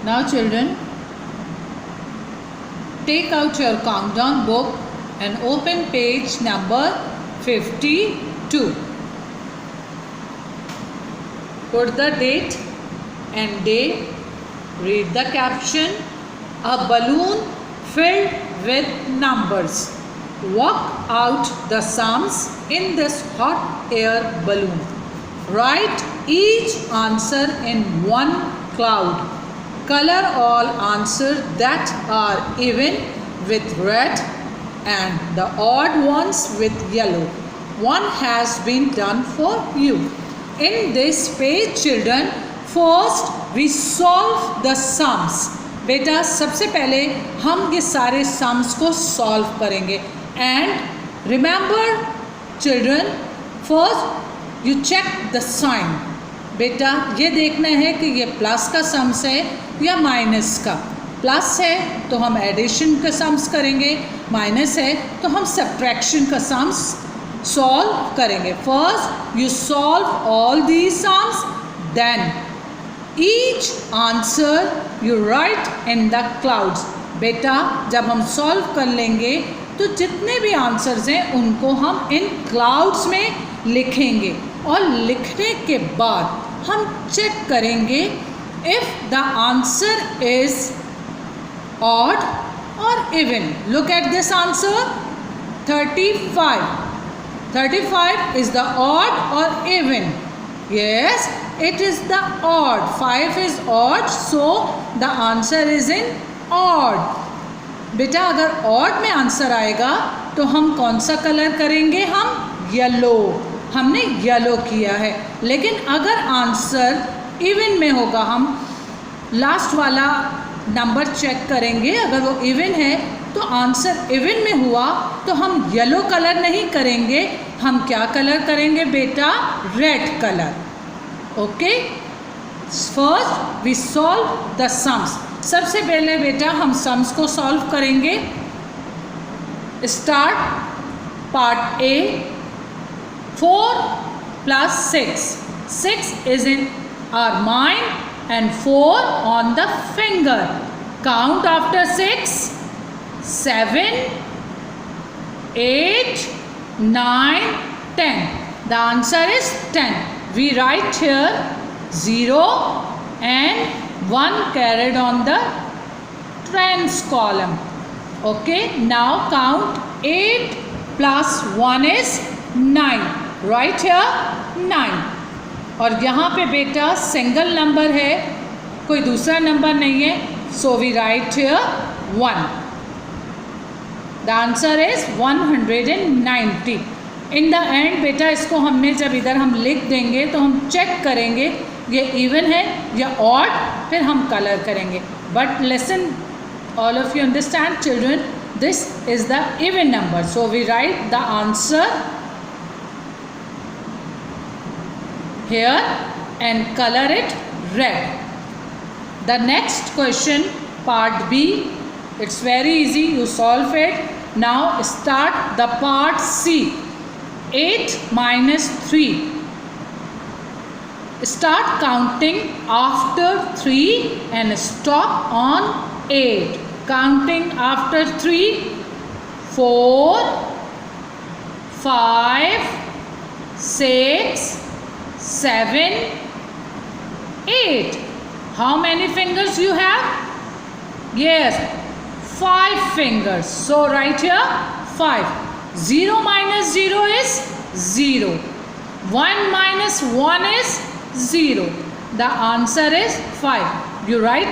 Now children, take out your countdown book and open page number 52. Put the date and day. Read the caption. A balloon filled with numbers. Walk out the sums in this hot air balloon. Write each answer in one cloud. Color all answers that are even with red and the odd ones with yellow. One has been done for you. In this page, children, first we solve the sums. बेटा सबसे पहले हम ये सारे sums को solve करेंगे. And remember children, first you check the sign. बेटा ये देखना है कि ये प्लस का सम्स है या माइनस का. प्लस है तो हम एडिशन का सम्स करेंगे, माइनस है तो हम सब्ट्रैक्शन का सम्स सॉल्व करेंगे. First you solve all these sums, then each answer you write in the clouds. बेटा जब हम सॉल्व कर लेंगे तो जितने भी आंसर्स हैं उनको हम इन क्लाउड्स में लिखेंगे और लिखने के बाद हम चेक करेंगे if the answer is odd और even. Look at this answer 35. 35 is the odd or even? Yes, it is the odd. 5 is odd, so the answer is in odd. बेटा अगर odd में आंसर आएगा तो हम कौन सा कलर करेंगे? हम येलो. हमने येलो किया है. लेकिन अगर आंसर इवन में होगा, हम लास्ट वाला नंबर चेक करेंगे. अगर वो इवन है तो आंसर इवन में हुआ तो हम येलो कलर नहीं करेंगे, हम क्या कलर करेंगे बेटा? Red colour. Okay, first we solve the sums. सबसे पहले बेटा हम सम्स को सॉल्व करेंगे. Start part A. 4 plus 6. 6 is in our mind and 4 on the finger. Count after 6. 7, 8, 9, 10. The answer is 10. We write here 0 and 1 carried on the tens column. Okay, now count 8 plus 1 is 9. Right here 9. और यहाँ पे बेटा single number है, कोई दूसरा number नहीं है, so we write here 1. The answer is 190. In the end बेटा इसको हमने जब इधर हम लिख देंगे तो हम चेक करेंगे ये इवन है या ऑड, फिर हम कलर करेंगे. But listen, all of you understand children, this is the even number, so we write the answer here and color it red. The next question, part B, it's very easy, you solve it. Now start the part C. 8 minus 3. Start counting after 3 and stop on 8. Counting after 3. 4, 5, 6, 7, 8. How many fingers you have? Yes, 5 fingers. So write here 5. 0 minus 0 is 0. 1 minus 1 is 0. The answer is 5. You write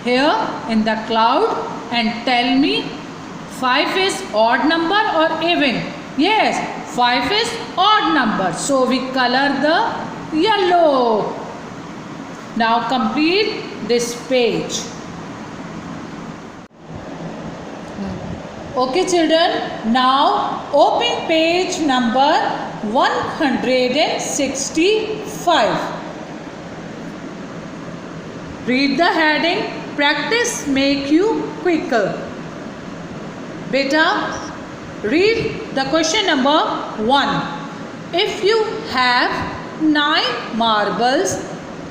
here in the cloud and tell me 5 is odd number or even? Yes, 5 is odd number, so we color the yellow. Now complete this page. Okay children, now open page number 165. Read the heading, practice make you quicker. Beta, read the question number 1. If you have 9 marbles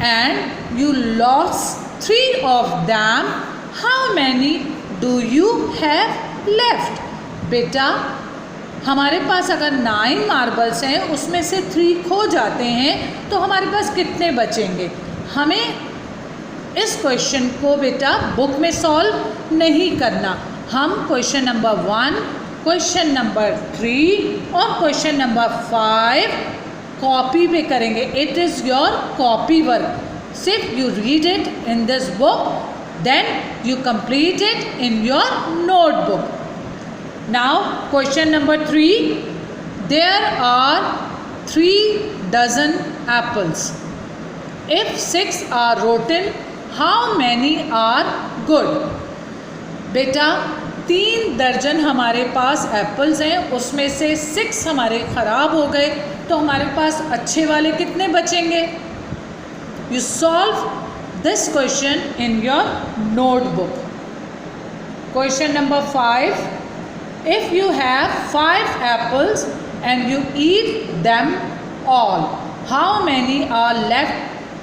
and you lost 3 of them. How many do you have left? बेटा हमारे पास अगर 9 marbles हैं, उसमें से 3 खो जाते हैं, तो हमारे पास कितने बचेंगे? हमें इस क्वेश्चन को बेटा बुक में सॉल्व नहीं करना. हम क्वेश्चन नंबर 1, क्वेश्चन नंबर 3 और क्वेश्चन नंबर 5 कॉपी पे करेंगे. It is your copy work. सिर्फ you read it in this book, then you complete it in your notebook. Now question number 3. There are 3 dozen apples. If 6 are rotten, how many are good? बेटा 3 दर्जन हमारे पास apples हैं, उसमें से 6 हमारे ख़राब हो गए, तो हमारे पास अच्छे वाले कितने बचेंगे? You solve this question in your notebook. Question number 5. If you have 5 apples and you eat them all, how many are left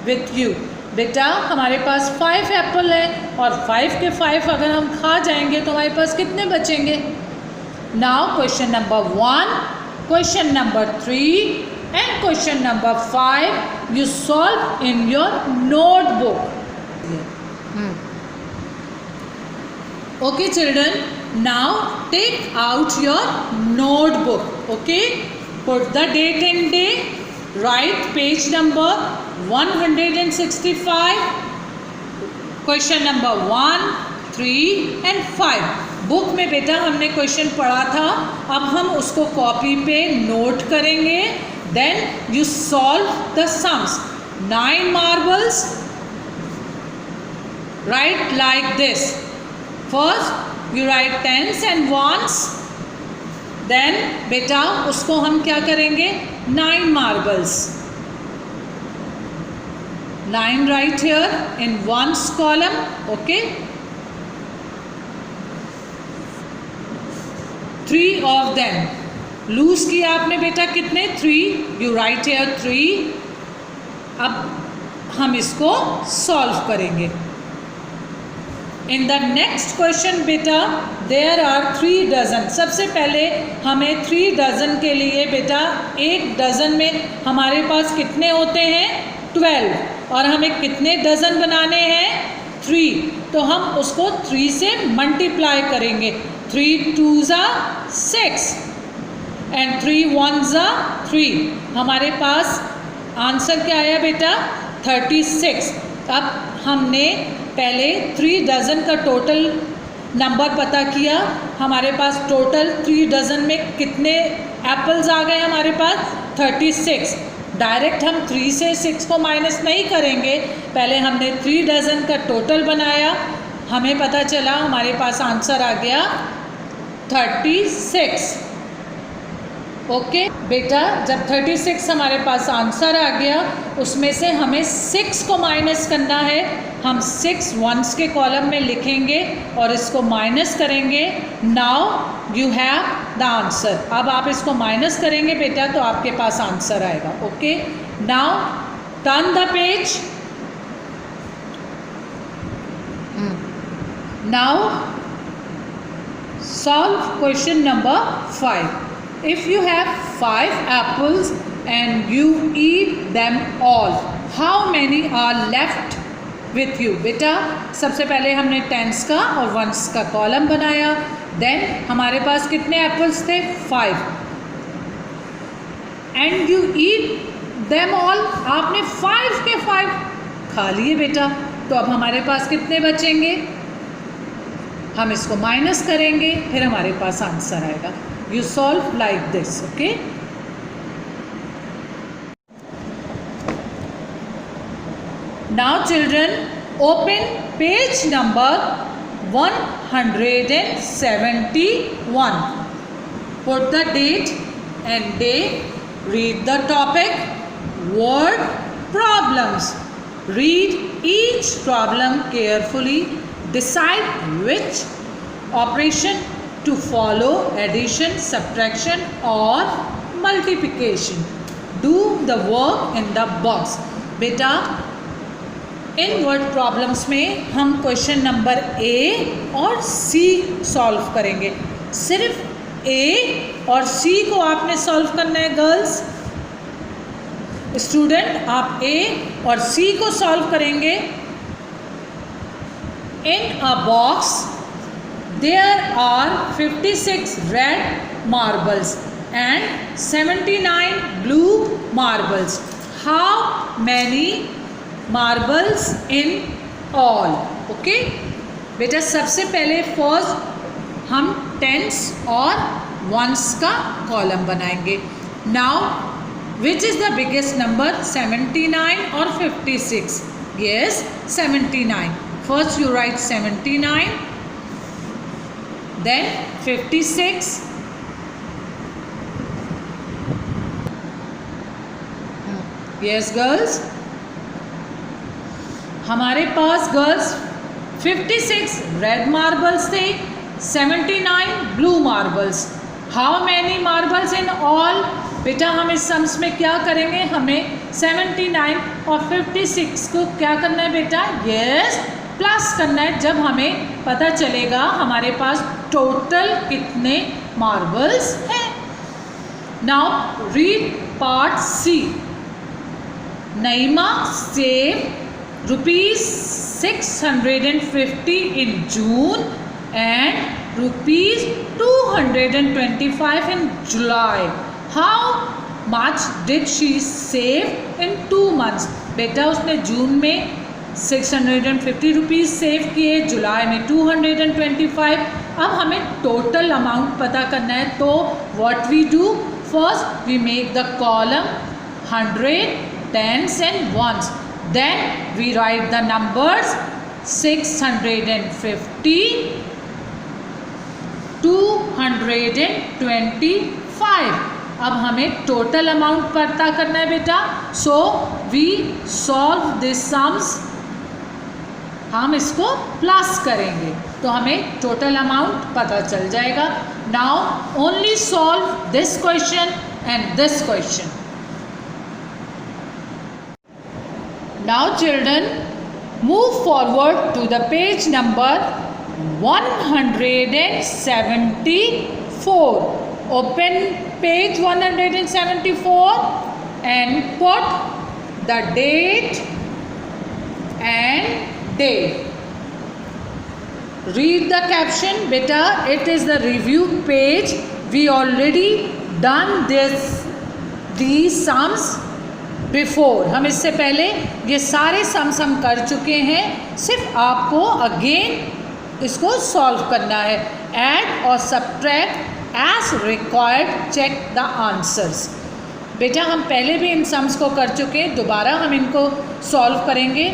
with you? बेटा हमारे पास 5 एप्पल है और 5 के 5 अगर हम खा जाएंगे तो हमारे पास कितने बचेंगे? Now question number 1, question number 3 and question number 5 you solve in your notebook. Okay children, now take out your notebook. Okay, put the date and day, write page number 165, question number 1, 3 and 5. Book में बेटा हमने question पढ़ा था, अब हम उसको copy पे note करेंगे. Then you solve the sums. 9 marbles, write like this. First you write tens and ones, then बेटा उसको हम क्या करेंगे? 9 marbles. 9 right here in ones column. Okay, 3 of them. Loose किया आपने बेटा कितने? 3. You right here 3. अब हम इसको सॉल्व करेंगे. इन द नेक्स्ट क्वेश्चन बेटा देयर आर 3 डजन. सबसे पहले हमें 3 डजन के लिए बेटा 1 डजन में हमारे पास कितने होते हैं? 12. और हमें कितने डजन बनाने हैं? 3. तो हम उसको 3 से मल्टीप्लाई करेंगे. 3 2s are 6 and 3 1s are 3. हमारे पास आंसर क्या आया बेटा? 36. अब हमने पहले 3 डजन का टोटल नंबर पता किया. हमारे पास टोटल 3 डजन में कितने एप्पल्स आ गए हमारे पास? 36. डायरेक्ट हम 3 से 6 को माइनस नहीं करेंगे, पहले हमने 3 डजन का टोटल बनाया. हमें पता चला हमारे पास आंसर आ गया 36. ओके बेटा, जब 36 हमारे पास आंसर आ गया, उसमें से हमें 6 को माइनस करना है. हम 6 वंस के कॉलम में लिखेंगे और इसको माइनस करेंगे. Now you have the answer. अब आप इसको माइनस करेंगे बेटा तो आपके पास आंसर आएगा. Okay, now turn the page. Now solve question number 5. If you have 5 apples and you eat them all, how many are left with you? बेटा सबसे पहले हमने टेंस का और वंस का कॉलम बनाया. देन हमारे पास कितने एप्पल्स थे? 5. And you eat them all. आपने 5 के 5 खा लिए बेटा, तो अब हमारे पास कितने बचेंगे? हम इसको माइनस करेंगे, फिर हमारे पास आंसर आएगा. You solve like this. Okay, now children open page number 171. Put the date and day, read the topic, word, problems. Read each problem carefully, decide which operation to follow, addition, subtraction or multiplication. Do the work in the box. बेटा इन word problems में हम question number A और सी solve करेंगे। सिर्फ ए और सी को आपने solve करना है गर्ल्स। स्टूडेंट, आप ए और सी को सॉल्व करेंगे। In a box there are 56 red marbles and 79 blue marbles. How many marbles in all? Okay? बेटा सबसे पहले फर्स्ट हम टेंस और वंस का कॉलम बनाएंगे। Now, which is the biggest number? 79 or 56? Yes, 79. First you write 79, then 56. Yes girls, हमारे पास girls 56 red marbles थे, 79 blue marbles. How many marbles in all? बेटा हम इस सम्स में क्या करेंगे, हमें 79 और 56 को क्या करना है बेटा? यस, प्लस करना है। जब हमें पता चलेगा हमारे पास टोटल कितने मार्बल्स हैं। Now read part C. Naima saved ₹650 in June and ₹225 in July. How much did she save in 2 months? बेटा उसने जून में 650 रुपीज़ सेव किए, जुलाई में 225। अब हमें टोटल अमाउंट पता करना है, तो what we do? First we make the column 100, tens and ones, then we write the numbers 650, 225। अब हमें टोटल अमाउंट पता करना है बेटा, so we solve this sums. हम इसको प्लस करेंगे तो हमें टोटल अमाउंट पता चल जाएगा। Now only solve this question and this question. Now children, move forward to the page number 174. Open page 174 and put the date and day. Read the caption. Beta, it is the review page. We already done these sums before. हम इससे पहले ये सारे sums हम कर चुके हैं, सिर्फ आपको अगेन इसको सॉल्व करना है। ऐड और subtract as required, check the answers. बेटा हम पहले भी इन सम्स को कर चुके हैं, दोबारा हम इनको सॉल्व करेंगे।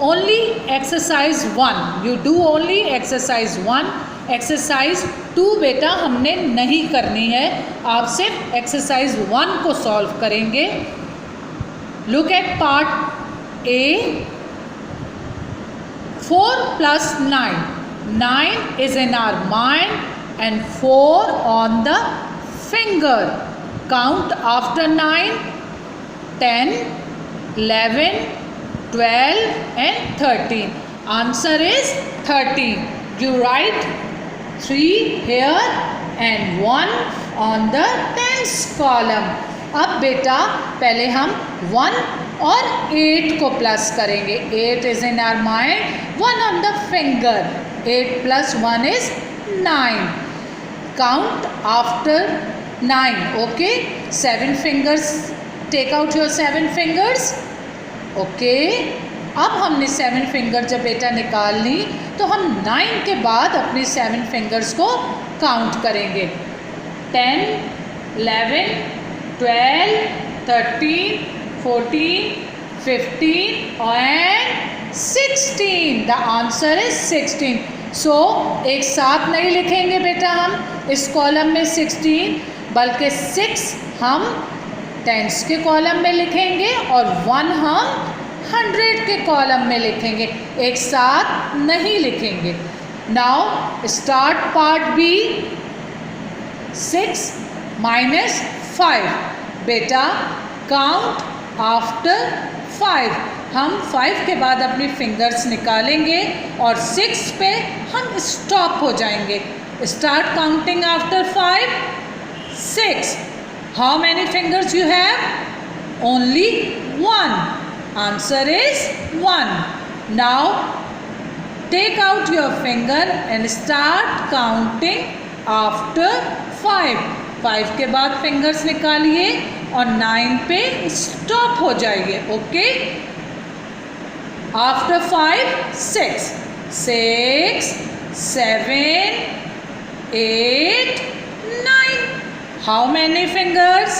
Only exercise 1, you do only exercise 1। Exercise 2 बेटा हमने नहीं करनी है, आप सिर्फ एक्सरसाइज 1 को सॉल्व करेंगे। Look at part A. 4 plus 9. 9 is in our mind and 4 on the finger. Count after 9. 10, 11, 12 and 13. Answer is 13. You write 3 here and 1 on the tens column. अब बेटा पहले हम 1 और 8 को प्लस करेंगे। 8 is in our mind, 1 on the finger. 8 plus 1 is 9. Count after 9. Okay, 7 fingers. Take out your 7 fingers. Okay, अब हमने 7 finger जब बेटा निकाल ली तो हम 9 के बाद अपने 7 फिंगर्स को काउंट करेंगे। 10, 11, 12, 13, 14, 15 and 16. The answer is 16. So एक साथ नहीं लिखेंगे बेटा हम इस कॉलम में 16, बल्कि 6 हम टेंस के कॉलम में लिखेंगे और 1 हम 100 के कॉलम में लिखेंगे, एक साथ नहीं लिखेंगे। Now start part B. 6 - 5। बेटा काउंट आफ्टर 5। हम 5 के बाद अपनी फिंगर्स निकालेंगे और 6 पे हम स्टॉप हो जाएंगे. Start counting after 5, 6. How many fingers you have? Only 1. Answer is 1. Now take out your finger and start counting after 5. 5 के बाद फिंगर्स निकालिए और 9 पे स्टॉप हो जाइए. Okay. After 5, 6, 6, 7, 8, 9. How many fingers?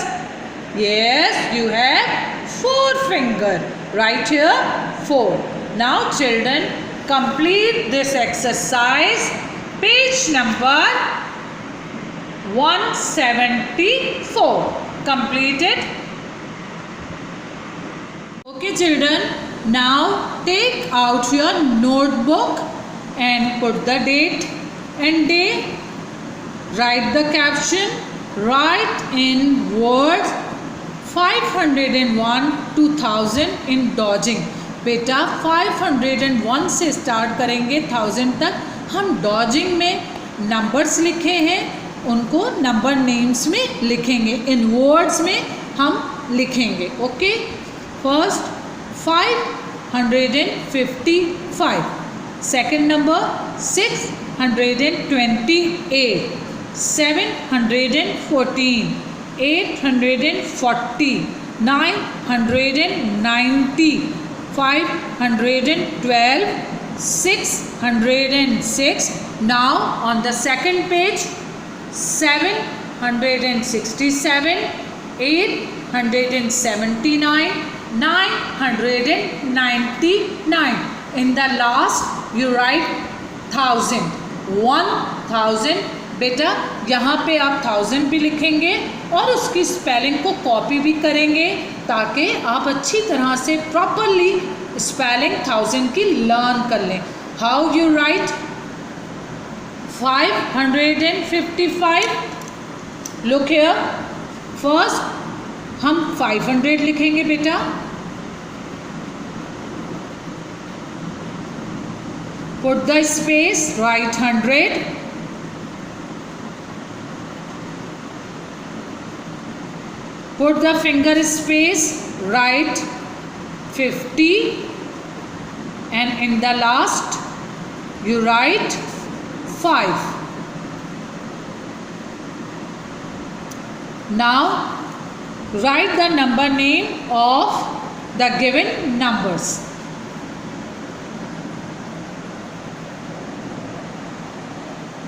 Yes, you have 4 fingers. Right here, 4. Now children, complete this exercise. Page number 174. Completed. Okay children, now take out your notebook and put the date and day. Write the caption. Write in words 501 to 1000 in dodging. बेटा 501 से start करेंगे 1000 तक. हम dodging में numbers लिखे हैं उनको number names में लिखेंगे. इन वर्ड्स में हम लिखेंगे. Okay. First 555. Second number 628. 714. 840, 990, 512, 606. Now on the second page, 767, 879, 999. In the last you write 1000. 1000. बेटा यहाँ पे आप 1000 भी लिखेंगे और उसकी स्पेलिंग को कॉपी भी करेंगे ताकि आप अच्छी तरह से प्रॉपरली स्पेलिंग 1000 की लर्न कर लें. How you right 555? Look here. First हम 500 लिखेंगे बेटा. Put the space, right 100. Put the finger space, write 50, and in the last you write 5. Now write the number name of the given numbers.